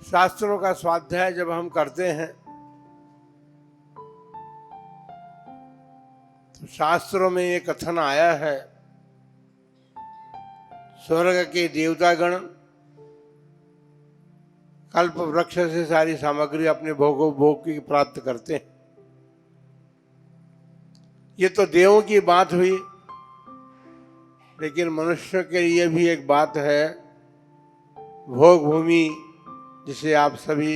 शास्त्रों का स्वाध्याय जब हम करते हैं तो शास्त्रों में ये कथन आया है, स्वर्ग के देवतागण कल्प वृक्ष से सारी सामग्री अपने भोग की प्राप्त करते हैं। ये तो देवों की बात हुई, लेकिन मनुष्य के लिए भी एक बात है, भोग भूमि जिसे आप सभी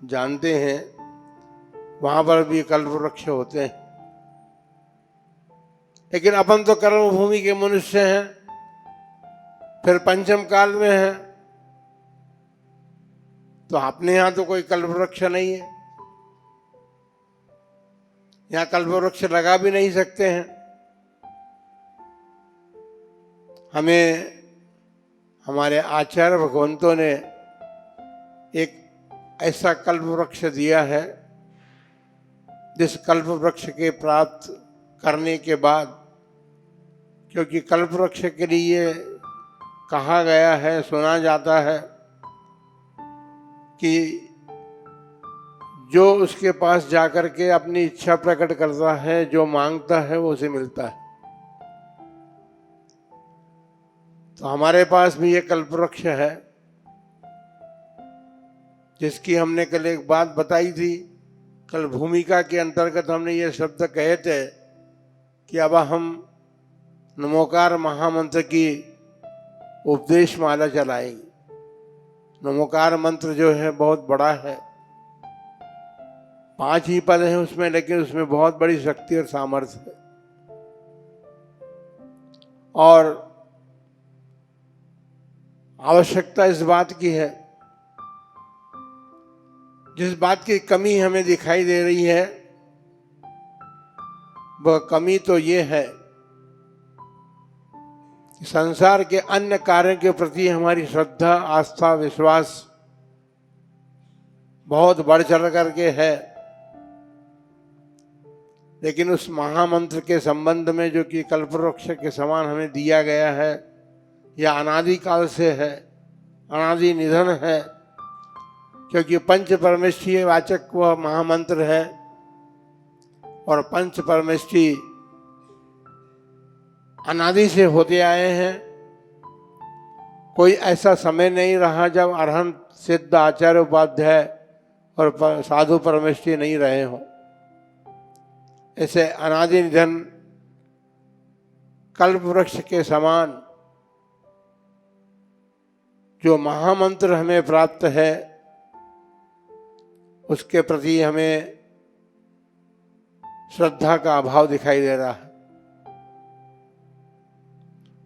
जानते हैं, वहां पर भी कल्प वृक्ष होते हैं। लेकिन अपन तो कर्म भूमि के मनुष्य हैं, फिर पंचम काल में हैं, तो अपने यहां तो कोई कल्प वृक्ष नहीं है, यहां कल्प वृक्ष लगा भी नहीं सकते हैं। हमें हमारे आचार्य भगवंतों ने एक ऐसा कल्प वृक्ष दिया है, जिस कल्प वृक्ष के प्राप्त करने के बाद, क्योंकि कल्प वृक्ष के लिए कहा गया है, सुना जाता है कि जो उसके पास जाकर के अपनी इच्छा प्रकट करता है, जो मांगता है वो उसे मिलता है। तो हमारे पास भी ये कल्प वृक्ष है, जिसकी हमने कल एक बात बताई थी। कल भूमिका के अंतर्गत हमने ये शब्द कहे थे कि अब हम नमोकार महामंत्र की उपदेश माला चलाएंगे। नमोकार मंत्र जो है बहुत बड़ा है, 5 ही पद हैं उसमें, लेकिन उसमें बहुत बड़ी शक्ति और सामर्थ्य है। और आवश्यकता इस बात की है, जिस बात की कमी हमें दिखाई दे रही है, वह कमी तो ये है कि संसार के अन्य कार्यों के प्रति हमारी श्रद्धा, आस्था, विश्वास बहुत बढ़ चढ़ करके है, लेकिन उस महामंत्र के संबंध में जो कि कल्पवृक्ष के समान हमें दिया गया है, यह अनादि काल से है, अनादि निधन है, क्योंकि पंच परमेष्ठी वाचक वह महामंत्र है। और पंच परमेष्ठी अनादि से होते आए हैं। कोई ऐसा समय नहीं रहा जब अरहंत सिद्ध आचार्य उपाध्याय और साधु परमेष्ठी नहीं रहे हों। ऐसे अनादि निधन कल्प वृक्ष के समान जो महामंत्र हमें प्राप्त है, उसके प्रति हमें श्रद्धा का अभाव दिखाई दे रहा है।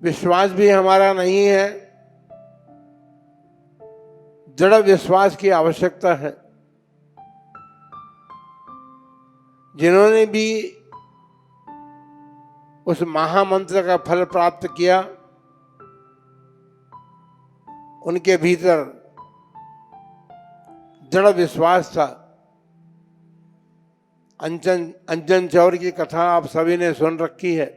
विश्वास भी हमारा नहीं है, दृढ़ विश्वास की आवश्यकता है। जिन्होंने भी उस महामंत्र का फल प्राप्त किया, उनके भीतर दृढ़ विश्वास था। अंजन चौर की कथा आप सभी ने सुन रखी है।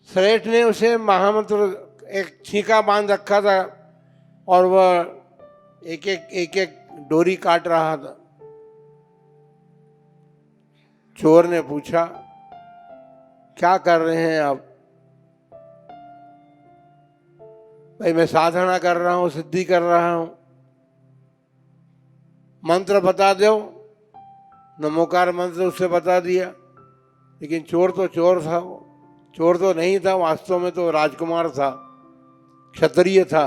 श्रेष्ठ ने उसे महामंत्र एक छींका बांध रखा था और वह एक एक डोरी काट रहा था। चोर ने पूछा, क्या कर रहे हैं आप? भाई मैं साधना कर रहा हूं, सिद्धि कर रहा हूं। मंत्र बता दो। नमोकार मंत्र उससे बता दिया, लेकिन चोर तो चोर था। वो चोर तो नहीं था, वास्तव में तो राजकुमार था, क्षत्रिय था।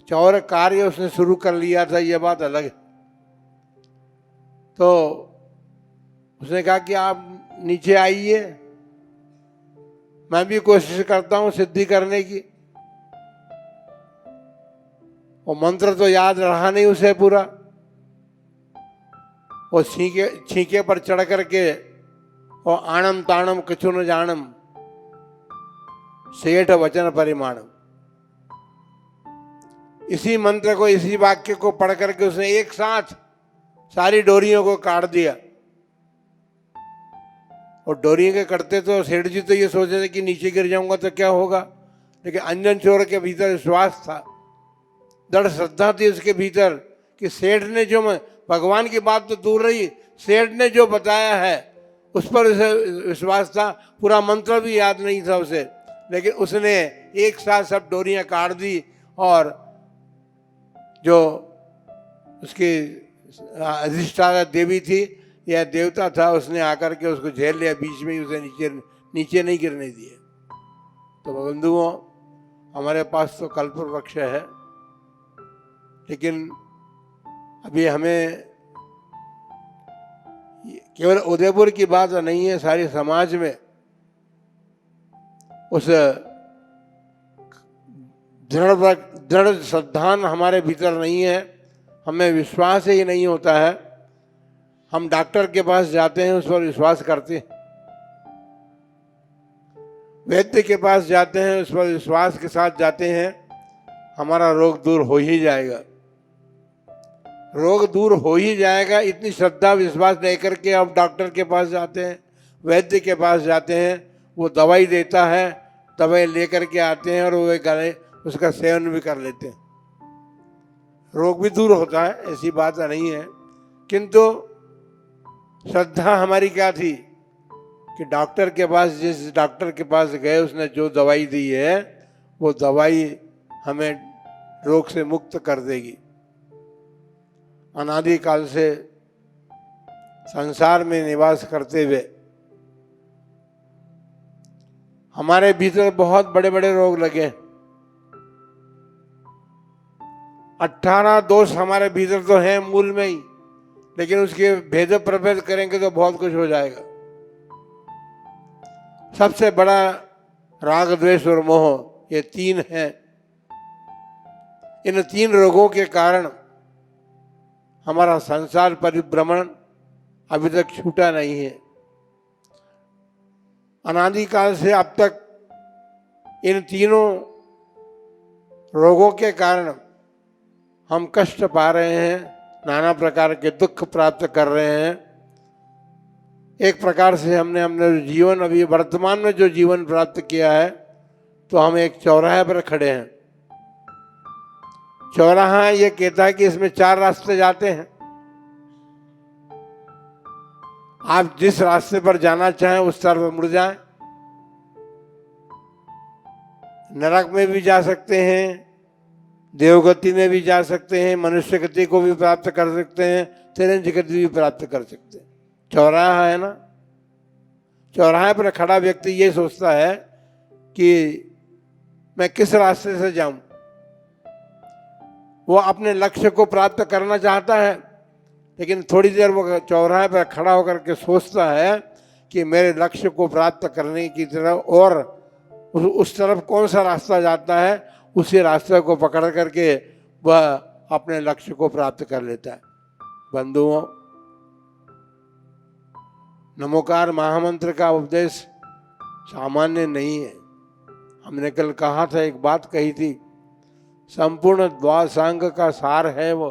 चौर कार्य उसने शुरू कर लिया था, यह बात अलग है। तो उसने कहा कि आप नीचे आइए, मैं भी कोशिश करता हूं सिद्धि करने की। वो मंत्र तो याद रहा नहीं उसे पूरा। वो छींके पर चढ़ करके और आणम ताणम कछु न जानम सेठ वचन परिमाणम, इसी मंत्र को, इसी वाक्य को पढ़ करके उसने एक साथ सारी डोरियों को काट दिया। और डोरियों के कटते तो सेठ जी तो ये सोच रहे थे कि नीचे गिर जाऊंगा तो क्या होगा, लेकिन अंजन चोर के भीतर विश्वास था, दृढ़ श्रद्धा थी उसके भीतर कि सेठ ने जो, भगवान की बात तो दूर रही, सेठ ने जो बताया है उस पर उसे विश्वास था। पूरा मंत्र भी याद नहीं था उसे, लेकिन उसने एक साथ सब डोरियां काट दी और जो उसकी अधिष्ठाता देवी थी या देवता था, उसने आकर के उसको झेल लिया, बीच में ही उसे नीचे नहीं गिरने दिए। तो बंधुओं, हमारे पास तो कल्प वृक्ष है, लेकिन अभी हमें केवल उदयपुर की बात नहीं है, सारी समाज में उस दृढ़ श्रद्धान हमारे भीतर नहीं है, हमें विश्वास ही नहीं होता है। हम डॉक्टर के पास जाते हैं, उस पर विश्वास करते हैं, वैद्य के पास जाते हैं, उस पर विश्वास के साथ जाते हैं, हमारा रोग दूर हो ही जाएगा, रोग दूर हो ही जाएगा, इतनी श्रद्धा विश्वास लेकर के आप डॉक्टर के पास जाते हैं, वैद्य के पास जाते हैं, वो दवाई देता है, दवाई लेकर के आते हैं और वो गले उसका सेवन भी कर लेते हैं, रोग भी दूर होता है, ऐसी बात नहीं है। किंतु श्रद्धा हमारी क्या थी कि डॉक्टर के पास, जिस डॉक्टर के पास गए उसने जो दवाई दी है वो दवाई हमें रोग से मुक्त कर देगी। अनादिकाल से संसार में निवास करते हुए हमारे भीतर बहुत बड़े बड़े रोग लगे, 18 दोष हमारे भीतर तो हैं मूल में ही, लेकिन उसके भेद प्रभेद करेंगे तो बहुत कुछ हो जाएगा। सबसे बड़ा राग द्वेष और मोह, ये 3 हैं। इन 3 रोगों के कारण हमारा संसार परिभ्रमण अभी तक छूटा नहीं है। अनादिकाल से अब तक इन तीनों रोगों के कारण हम कष्ट पा रहे हैं, नाना प्रकार के दुख प्राप्त कर रहे हैं। एक प्रकार से हमने जीवन, अभी वर्तमान में जो जीवन प्राप्त किया है, तो हम एक चौराहे पर खड़े हैं। चौराहा ये कहता है कि इसमें 4 रास्ते जाते हैं, आप जिस रास्ते पर जाना चाहें उस तरफ मुड़ जाएं। नरक में भी जा सकते हैं, देवगति में भी जा सकते हैं, मनुष्य गति को भी प्राप्त कर सकते हैं, तिरंज गति भी प्राप्त कर सकते हैं। चौराहा है ना, चौराहे पर खड़ा व्यक्ति ये सोचता है कि मैं किस रास्ते से जाऊं। वो अपने लक्ष्य को प्राप्त करना चाहता है, लेकिन थोड़ी देर वो चौराहे पर खड़ा होकर के सोचता है कि मेरे लक्ष्य को प्राप्त करने की तरफ और उस तरफ कौन सा रास्ता जाता है, उसी रास्ते को पकड़ करके वह अपने लक्ष्य को प्राप्त कर लेता है। बंधुओं, नमोकार महामंत्र का उपदेश सामान्य नहीं है। हमने कल कहा था, एक बात कही थी, संपूर्ण द्वासांग का सार है वो।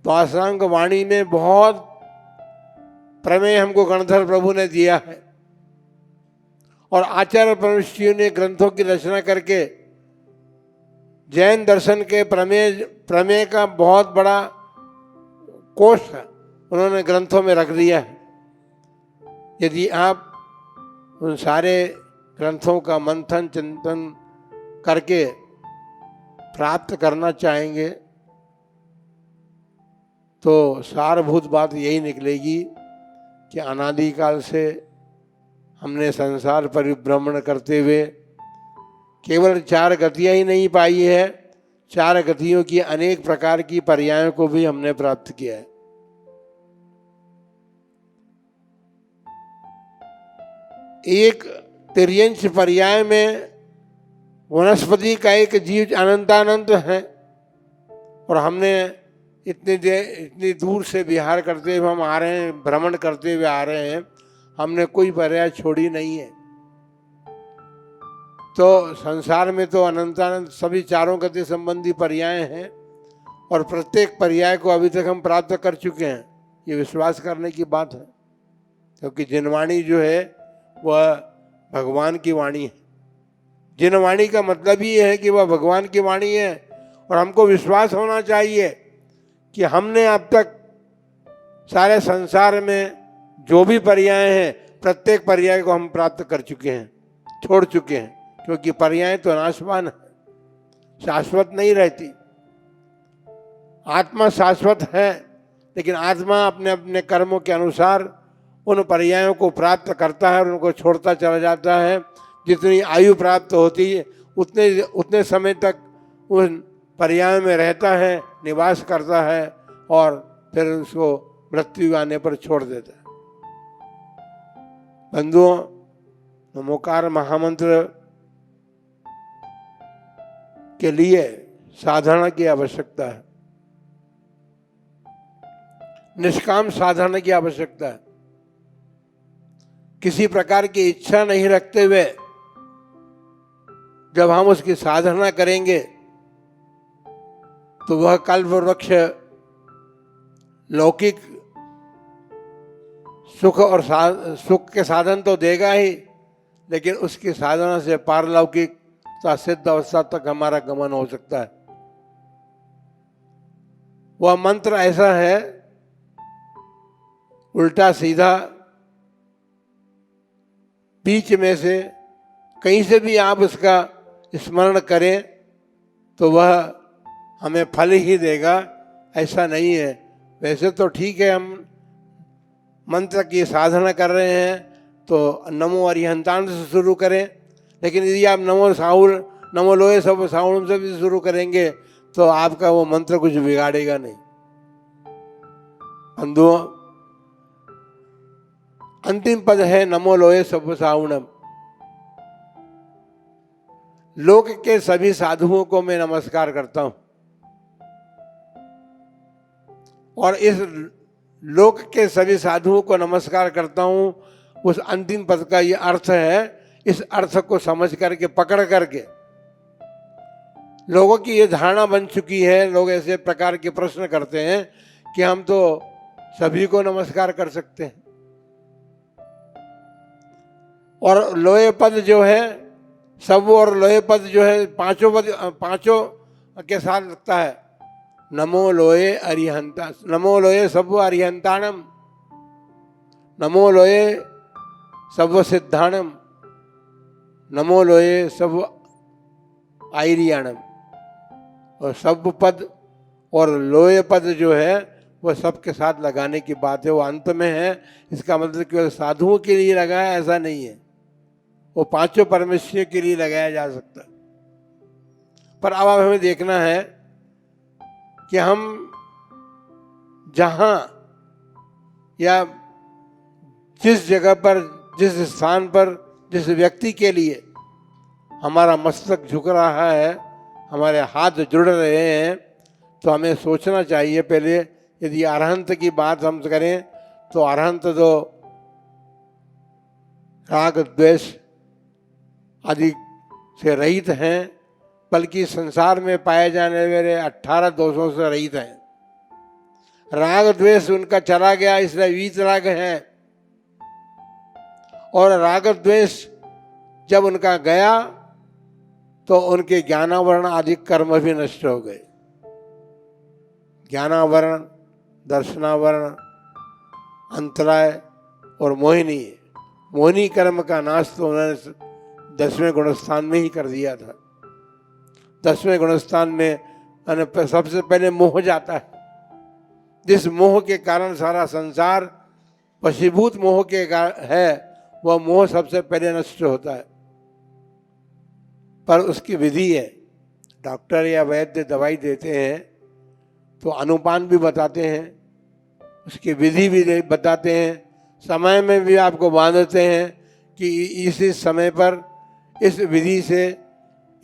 द्वासांग वाणी में बहुत प्रमेय हमको गणधर प्रभु ने दिया है, और आचार्य परमश्रियों ने ग्रंथों की रचना करके जैन दर्शन के प्रमेय का बहुत बड़ा कोष है, उन्होंने ग्रंथों में रख दिया है। यदि आप उन सारे ग्रंथों का मंथन चिंतन करके प्राप्त करना चाहेंगे तो सारभूत बात यही निकलेगी कि अनादिकाल से हमने संसार परिभ्रमण करते हुए केवल 4 गतियां ही नहीं पाई है, 4 गतियों की अनेक प्रकार की पर्यायों को भी हमने प्राप्त किया है। एक तिर्यंश पर्याय में वनस्पति का एक जीव अनंतानंत है, और हमने इतनी दूर से विहार करते हुए हम आ रहे हैं, भ्रमण करते हुए आ रहे हैं, हमने कोई पर्याय छोड़ी नहीं है। तो संसार में तो अनंतानंत सभी 4 गति संबंधी पर्याय हैं, और प्रत्येक पर्याय को अभी तक हम प्राप्त कर चुके हैं। ये विश्वास करने की बात है, क्योंकि जिनवाणी जो है वह भगवान की वाणी है। जिन वाणी का मतलब ही है कि वह भगवान की वाणी है। और हमको विश्वास होना चाहिए कि हमने अब तक सारे संसार में जो भी पर्याय हैं, प्रत्येक पर्याय को हम प्राप्त कर चुके हैं, छोड़ चुके हैं, क्योंकि पर्याय तो नाशवान है, शाश्वत नहीं रहती। आत्मा शाश्वत है, लेकिन आत्मा अपने अपने कर्मों के अनुसार उन पर्यायों को प्राप्त करता है और उनको छोड़ता चला जाता है। जितनी आयु प्राप्त होती है उतने उतने समय तक उन पर्यायों में रहता है, निवास करता है, और फिर उसको मृत्यु आने पर छोड़ देता है। बंधुओं, नमोकार महामंत्र के लिए साधना की आवश्यकता है, निष्काम साधना की आवश्यकता है। किसी प्रकार की इच्छा नहीं रखते हुए जब हम उसकी साधना करेंगे तो वह कल्प वृक्ष लौकिक सुख और सुख के साधन तो देगा ही, लेकिन उसकी साधना से पारलौकिक सिद्ध अवस्था तक हमारा गमन हो सकता है। वह मंत्र ऐसा है, उल्टा सीधा, बीच में से कहीं से भी आप उसका स्मरण करें तो वह हमें फल ही देगा, ऐसा नहीं है। वैसे तो ठीक है, हम मंत्र की साधना कर रहे हैं तो नमो अरिहंतान से शुरू करें, लेकिन यदि आप नमो साहुल नमो लोहे सब साहुल से भी शुरू करेंगे तो आपका वो मंत्र कुछ बिगाड़ेगा नहीं। बंधुओं, अंतिम पद है नमो लोहे सब साहुणम। लोक के सभी साधुओं को मैं नमस्कार करता हूं, और इस लोक के सभी साधुओं को नमस्कार करता हूं, उस अंतिम पद का ये अर्थ है। इस अर्थ को समझ करके, पकड़ करके, लोगों की ये धारणा बन चुकी है, लोग ऐसे प्रकार के प्रश्न करते हैं कि हम तो सभी को नमस्कार कर सकते हैं। और लोहे पद जो है सब, और लोहे पद जो है पांचों के साथ लगता है। नमो लोहे अरिहंता, नमो लोहे सब अरिहंताणम, नमो लोहे सब सिद्धाणम, नमो लोहे सब आयरियाणम। और सब पद और लोहे पद जो है वह सबके साथ लगाने की बात है, वो अंत में है। इसका मतलब केवल साधुओं के लिए लगाया ऐसा नहीं है, वो पांचों परमेश्वरों के लिए लगाया जा सकता है। पर अब हमें देखना है कि हम जहां या जिस जगह पर, जिस स्थान पर, जिस व्यक्ति के लिए हमारा मस्तक झुक रहा है, हमारे हाथ जुड़ रहे हैं, तो हमें सोचना चाहिए पहले। यदि अरहंत की बात हम करें तो अरहंत तो राग द्वेष आदि से रहित हैं, बल्कि संसार में पाए जाने वाले 18 दोषों से रहित हैं। राग द्वेष उनका चला गया, इसलिए वीतराग है। और राग द्वेष जब उनका गया तो उनके ज्ञानावरण आदि कर्म भी नष्ट हो गए। ज्ञानावरण, दर्शनावरण, अंतराय और मोहिनी, मोहिनी कर्म का नाश तो उन्होंने 10वें गुणस्थान में ही कर दिया था। 10वें गुणस्थान में सबसे पहले मोह जाता है, जिस मोह के कारण सारा संसार वशीभूत मोह के है, वह मोह सबसे पहले नष्ट होता है। पर उसकी विधि है, डॉक्टर या वैद्य दवाई देते हैं तो अनुपान भी बताते हैं, उसकी विधि भी बताते हैं, समय में भी आपको बांधते हैं कि इस समय पर इस विधि से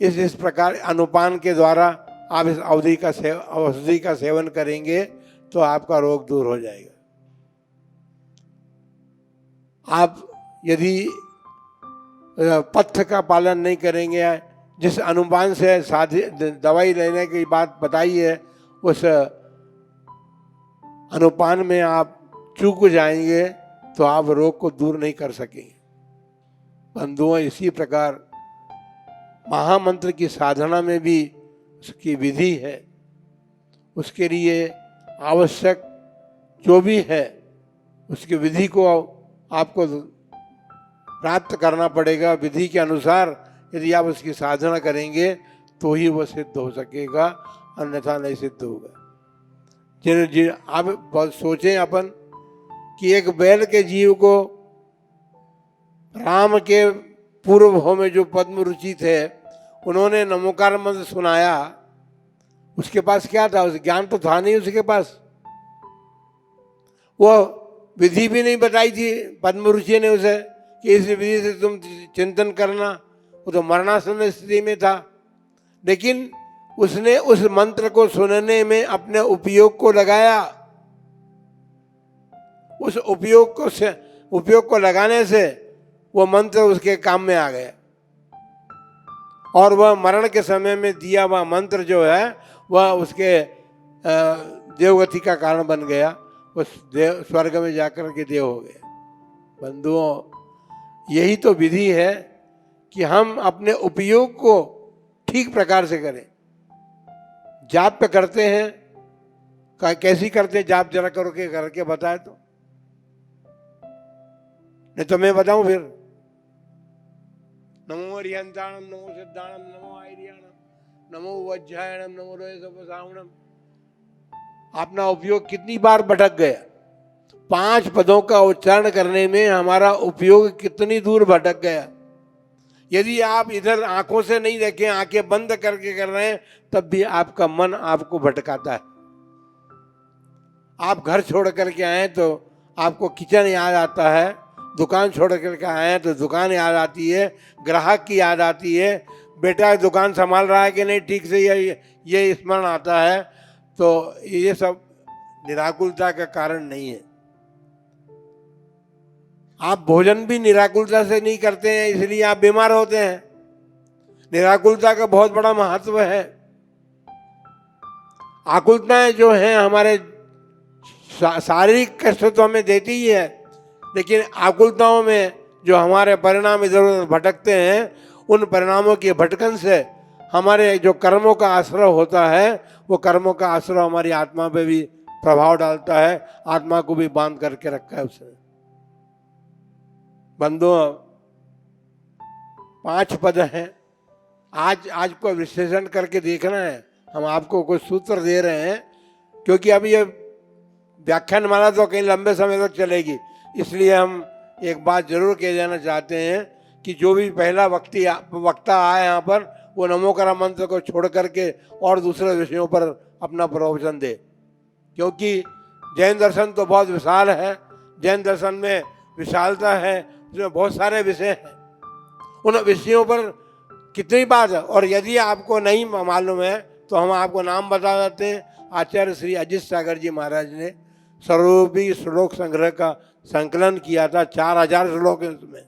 इस प्रकार अनुपान के द्वारा आप इस औषधि का सेवन करेंगे तो आपका रोग दूर हो जाएगा। आप यदि पथ्य का पालन नहीं करेंगे, जिस अनुपान से दवाई लेने की बात बताई है, उस अनुपान में आप चूक जाएंगे तो आप रोग को दूर नहीं कर सकेंगे। बंधुओं, इसी प्रकार महामंत्र की साधना में भी उसकी विधि है। उसके लिए आवश्यक जो भी है उसकी विधि को आपको प्राप्त करना पड़ेगा। विधि के अनुसार यदि आप उसकी साधना करेंगे तो ही वो सिद्ध हो सकेगा, अन्यथा नहीं सिद्ध होगा। जिन आप बहुत सोचें अपन कि एक बैल के जीव को राम के पूर्व भाव में जो पद्म रुचि थे उन्होंने नमोकार मंत्र सुनाया, उसके पास क्या था? उस ज्ञान तो था नहीं उसके पास, वो विधि भी नहीं बताई थी पद्म ऋषि ने उसे कि इस विधि से तुम चिंतन करना। वो तो मरणासन स्थिति में था, लेकिन उसने उस मंत्र को सुनने में अपने उपयोग को लगाया। उस उपयोग को लगाने से वो मंत्र उसके काम में आ गया और वह मरण के समय में दिया हुआ मंत्र जो है वह उसके देवगति का कारण बन गया। उस स्वर्ग में जाकर के देव हो गए। बंधुओं, यही तो विधि है कि हम अपने उपयोग को ठीक प्रकार से करें। जाप पे करते हैं, कैसी करते हैं जाप? जरा करके बताए तो, नहीं तो मैं बताऊं फिर। नमो अरिहंताणम, नमो सिद्धाणम, नमो आयरियाणम, नमो वज्रायणम, नमो रोयसवसावणम। अपना उपयोग कितनी बार भटक गया। 5 पदों का उच्चारण करने में हमारा उपयोग कितनी दूर भटक गया। यदि आप इधर आंखों से नहीं देखें, आंखें बंद करके कर रहे हैं, तब भी आपका मन आपको भटकाता है। आप घर छोड़ करके आए तो आपको किचन याद आता है, दुकान छोड़ करके आए तो दुकान याद आती है, ग्राहक की याद आती है, बेटा दुकान संभाल रहा है कि नहीं ठीक से, ये स्मरण आता है। तो ये सब निराकुलता का कारण नहीं है। आप भोजन भी निराकुलता से नहीं करते हैं, इसलिए आप बीमार होते हैं। निराकुलता का बहुत बड़ा महत्व है। आकुलताएं जो हैं हमारे शारीरिक कष्ट तो हमें देती ही है, लेकिन आकुलताओं में जो हमारे परिणाम इधर उधर भटकते हैं, उन परिणामों की भटकन से हमारे जो कर्मों का आश्रय होता है, वो कर्मों का आश्रय हमारी आत्मा पे भी प्रभाव डालता है, आत्मा को भी बांध करके रखा है उसने। बंधुओं, 5 पद हैं। आज को विश्लेषण करके देखना है। हम आपको कुछ सूत्र दे रहे हैं, क्योंकि अब ये व्याख्यान माला तो कहीं लंबे समय तक चलेगी, इसलिए हम एक बात जरूर कह देना चाहते हैं कि जो भी पहला वक्ता आया यहाँ पर, वो नमोकार मंत्र को छोड़ करके और दूसरे विषयों पर अपना प्रवचन दे। क्योंकि जैन दर्शन तो बहुत विशाल है, जैन दर्शन में विशालता है, उसमें बहुत सारे विषय हैं। उन विषयों पर कितनी बात है। और यदि आपको नहीं मालूम है तो हम आपको नाम बता देते हैं। आचार्य श्री अजित सागर जी महाराज ने सर्वरूपी श्लोक संग्रह का संकलन किया था, 4000 श्लोक है उसमें।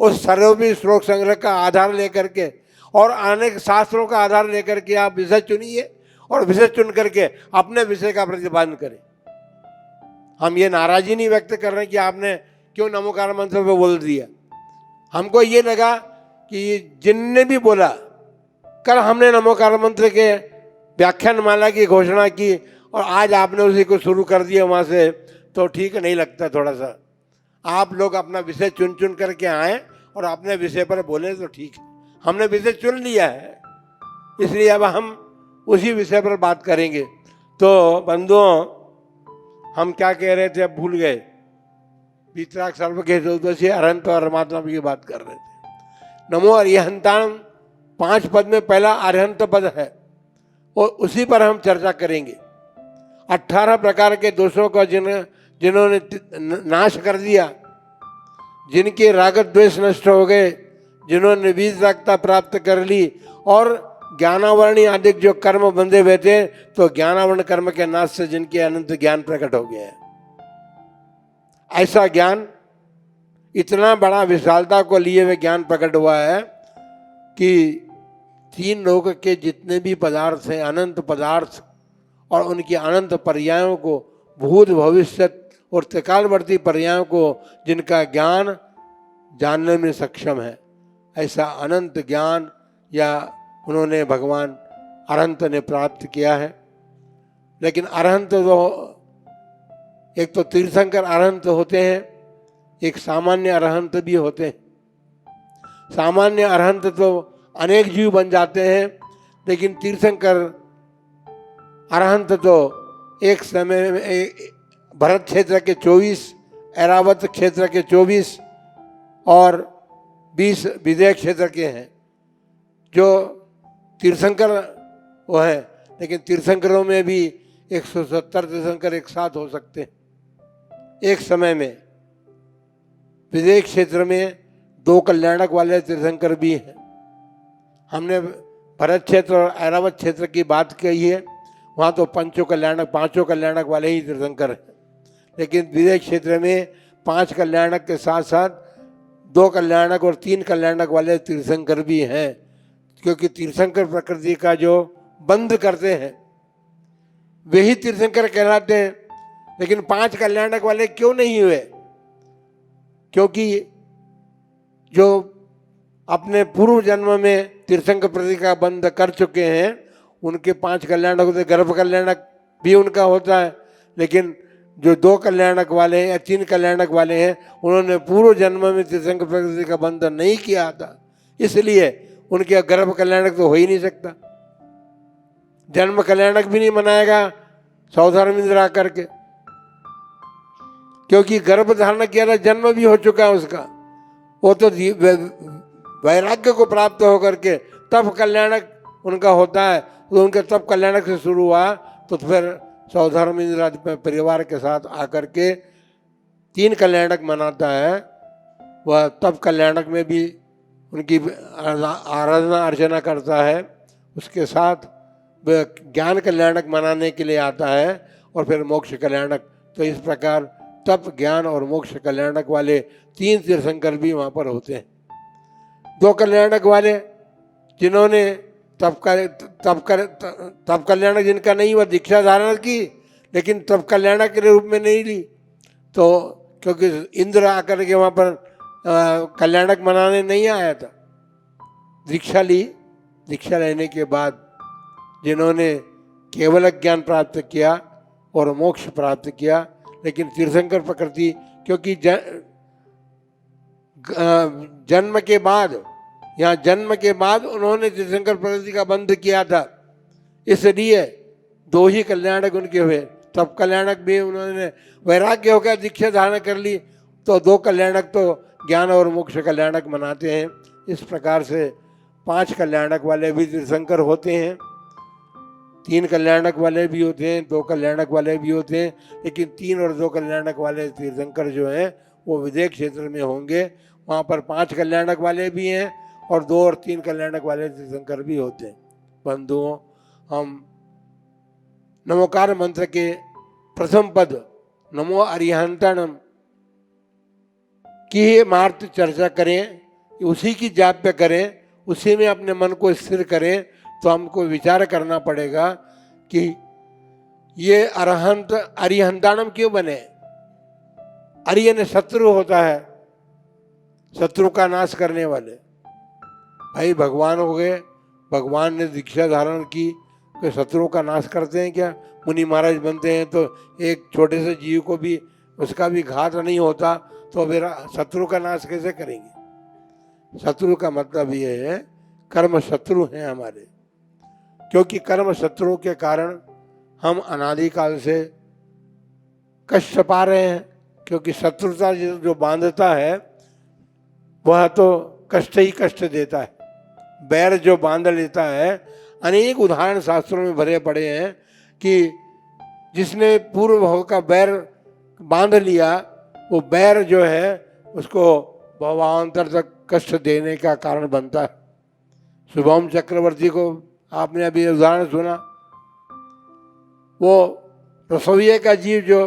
उस सर्वरूपी श्लोक संग्रह का आधार लेकर के और अनेक शास्त्रों का आधार लेकर के आप विषय चुनिए और विषय चुन करके अपने विषय का प्रतिपादन करें। हम ये नाराजी नहीं व्यक्त कर रहे हैं कि आपने क्यों नमोकार मंत्र पे बोल दिया। हमको ये लगा कि जिनने भी बोला, कल हमने नमोकार मंत्र के व्याख्यान माला की घोषणा की और आज आपने उसी को शुरू कर दिया वहाँ से, तो ठीक नहीं लगता। थोड़ा सा आप लोग अपना विषय चुन चुन करके आए और अपने विषय पर बोले तो ठीक है। हमने विषय चुन लिया है, इसलिए अब हम उसी विषय पर बात करेंगे। तो बंधुओं, हम क्या कह रहे थे अब भूल गए। वितराग सर्व के चौदशी अरहंत और परमात्मा की बात कर रहे थे। नमो अरिहंताणम 5 पद में पहला अरिहंत पद है और उसी पर हम चर्चा करेंगे। 18 प्रकार के दोषों का जिन्होंने नाश कर दिया, जिनके राग द्वेष नष्ट हो गए, जिन्होंने वीतरागता प्राप्त कर ली और ज्ञानावरणी आदि जो कर्म बंधे हुए थे, तो ज्ञानावरण कर्म के नाश से जिनके अनंत ज्ञान प्रकट हो गया है। ऐसा ज्ञान, इतना बड़ा विशालता को लिए हुए ज्ञान प्रकट हुआ है कि 3 लोक के जितने भी पदार्थ हैं, अनंत पदार्थ और उनके अनंत पर्यायों को, भूत भविष्य और त्रिकालवर्ती पर्यायों को जिनका ज्ञान जानने में सक्षम है, ऐसा अनंत ज्ञान या उन्होंने भगवान अरहंत ने प्राप्त किया है। लेकिन अरहंत तो एक तो तीर्थंकर अरहंत होते हैं, एक सामान्य अरहंत भी होते हैं। सामान्य अरहंत तो अनेक जीव बन जाते हैं, लेकिन तीर्थंकर अरहंत तो एक समय में भरत क्षेत्र के 24, ऐरावत क्षेत्र के 24 और 20 विदेह क्षेत्र के हैं जो तीर्थंकर वो है। लेकिन तीर्थंकरों में भी 170 तीर्थंकर एक साथ हो सकते हैं एक समय में। विदेह क्षेत्र में 2 कल्याणक वाले तीर्थंकर भी हैं। हमने भरत क्षेत्र और ऐरावत क्षेत्र की बात कही है, वहाँ तो पांचों कल्याणक वाले ही तीर्थंकर हैं। लेकिन विदेह क्षेत्र में 5 कल्याणक के साथ साथ 2 कल्याणक और 3 कल्याणक वाले तीर्थंकर भी हैं, क्योंकि तीर्थंकर प्रकृति का जो बंध करते हैं वही तीर्थंकर कहलाते हैं। लेकिन 5 कल्याणक वाले क्यों नहीं हुए? क्योंकि जो अपने पूर्व जन्म में तीर्थंकर प्रकृति का बंध कर चुके हैं उनके 5 कल्याणक होते, गर्भ कल्याणक भी उनका होता है। लेकिन जो 2 कल्याणक वाले हैं या 3 कल्याणक वाले हैं उन्होंने पूर्व जन्म में तीर्थंकर प्रकृति का बंध नहीं किया था, इसलिए उनके गर्भ कल्याणक तो हो ही नहीं सकता। जन्म कल्याणक भी नहीं मनाएगा सौधर्म इंद्र आकर के, क्योंकि गर्भ धारण किया था, जन्म भी हो चुका है उसका। वो तो वैराग्य को प्राप्त होकर के तब कल्याणक उनका होता है। तो उनके तब कल्याणक से शुरू हुआ तो फिर सौधर्म इंद्र परिवार के साथ आकर के 3 कल्याणक मनाता है। वह तब कल्याणक में भी उनकी आराधना अर्चना करता है, उसके साथ वह ज्ञान कल्याणक मनाने के लिए आता है और फिर मोक्ष कल्याणक। तो इस प्रकार तप, ज्ञान और मोक्ष कल्याणक वाले 3 तीर्थंकर भी वहाँ पर होते हैं। 2 कल्याणक वाले जिन्होंने तप कल्याणक जिनका नहीं हुआ, दीक्षा धारण की लेकिन तप कल्याणक के रूप में नहीं ली, तो क्योंकि इंद्र आकर के वहाँ पर कल्याणक मनाने नहीं आया था। दीक्षा ली, दीक्षा लेने के बाद जिन्होंने केवल ज्ञान प्राप्त किया और मोक्ष प्राप्त किया, लेकिन तीर्थंकर प्रकृति क्योंकि जन्म के बाद, यहाँ जन्म के बाद उन्होंने तीर्थंकर प्रकृति का बंध किया था, इसलिए 2 ही कल्याणक उनके हुए। तब कल्याणक भी उन्होंने वैराग्य होकर दीक्षा धारण कर ली, तो 2 कल्याणक तो ज्ञान और मोक्ष कल्याणक मनाते हैं। इस प्रकार से 5 कल्याणक वाले भी तीर्थंकर होते हैं, 3 कल्याणक वाले भी होते हैं, 2 कल्याणक वाले भी होते हैं। लेकिन 3 और 2 कल्याणक वाले तीर्थंकर जो हैं वो विदेह क्षेत्र में होंगे। वहाँ पर 5 कल्याणक वाले भी हैं और 2 और 3 कल्याणक वाले तीर्थंकर भी होते हैं। बंधुओं, हम नमोकार मंत्र के प्रथम पद नमो अरिहंतणम की मार्ग चर्चा करें, उसी की जाप्य करें, उसी में अपने मन को स्थिर करें। तो हमको विचार करना पड़ेगा कि ये अरहंत अरिहंताणम क्यों बने। अरिय ने शत्रु होता है, शत्रु का नाश करने वाले। भाई भगवान हो गए, भगवान ने दीक्षा धारण की, कोई शत्रु का नाश करते हैं क्या? मुनि महाराज बनते हैं तो एक छोटे से जीव को भी उसका भी घात नहीं होता, तो फिर शत्रु का नाश कैसे करेंगे? शत्रु का मतलब ये है कर्म शत्रु हैं हमारे, क्योंकि कर्म शत्रुओं के कारण हम अनादिकाल से कष्ट पा रहे हैं। क्योंकि शत्रुता जो बांधता है वह तो कष्ट ही कष्ट देता है। बैर जो बांध लेता है, अनेक उदाहरण शास्त्रों में भरे पड़े हैं कि जिसने पूर्व भाव का बैर बांध लिया, वो बैर जो है उसको भावांतर तक कष्ट देने का कारण बनता है। शुभम चक्रवर्ती को आपने अभी उदाहरण सुना, वो रसोइये का जीव जो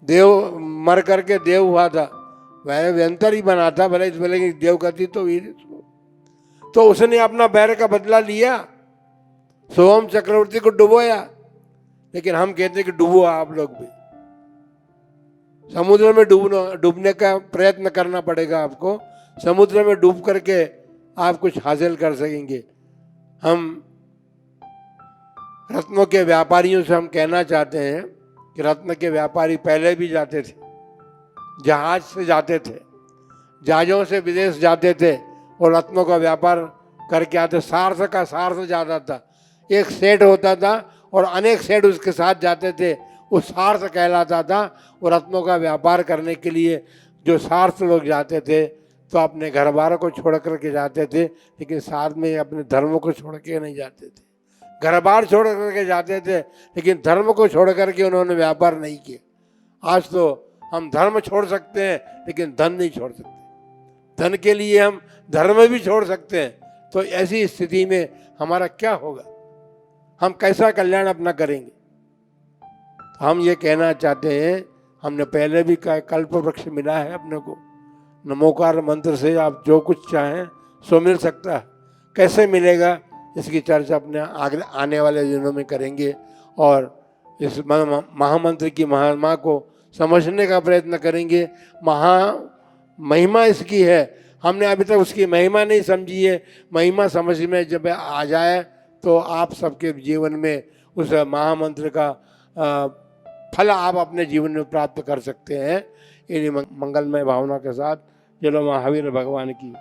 देव मर करके देव हुआ था, वह व्यंतर ही बना था, भले इसमें लेकिन देव गति तो हुई। तो उसने अपना बैर का बदला लिया, शुभम चक्रवर्ती को डुबोया। लेकिन हम कहते हैं कि डूबो आप लोग भी, समुद्र में डूबने का प्रयत्न करना पड़ेगा आपको। समुद्र में डूब करके आप कुछ हासिल कर सकेंगे। हम रत्नों के व्यापारियों से हम कहना चाहते हैं कि रत्न के व्यापारी पहले भी जाते थे, जहाज से जाते थे, जहाजों से विदेश जाते थे और रत्नों का व्यापार करके आते। सार्थ का सार्थ जाता था, एक सेठ होता था और अनेक सेठ उसके साथ जाते थे, वो सार्थ कहलाता था। और रत्नों का व्यापार करने के लिए जो सार्थ लोग जाते थे तो अपने घर बार को छोड़ करके जाते थे, लेकिन साथ में अपने धर्म को छोड़ के नहीं जाते थे। घर बार छोड़ करके जाते थे लेकिन धर्म को छोड़ करके उन्होंने व्यापार नहीं किया। आज तो हम धर्म छोड़ सकते हैं लेकिन धन नहीं छोड़ सकते, धन के लिए हम धर्म भी छोड़ सकते हैं। तो ऐसी स्थिति में हमारा क्या होगा, हम कैसा कल्याण अपना करेंगे। तो हम ये कहना चाहते हैं, हमने पहले भी कहा कल्प वृक्ष मिला है अपने को, नमोकार मंत्र से आप जो कुछ चाहें सो मिल सकता है। कैसे मिलेगा इसकी चर्चा अपने आगे आने वाले दिनों में करेंगे और इस महामंत्र की महिमा को समझने का प्रयत्न करेंगे। महिमा इसकी है, हमने अभी तक उसकी महिमा नहीं समझी है। महिमा समझ में जब आ जाए तो आप सबके जीवन में उस महामंत्र का फल आप अपने जीवन में प्राप्त कर सकते हैं। इन्हीं मंगलमय भावना के साथ चलो महावीर भगवान की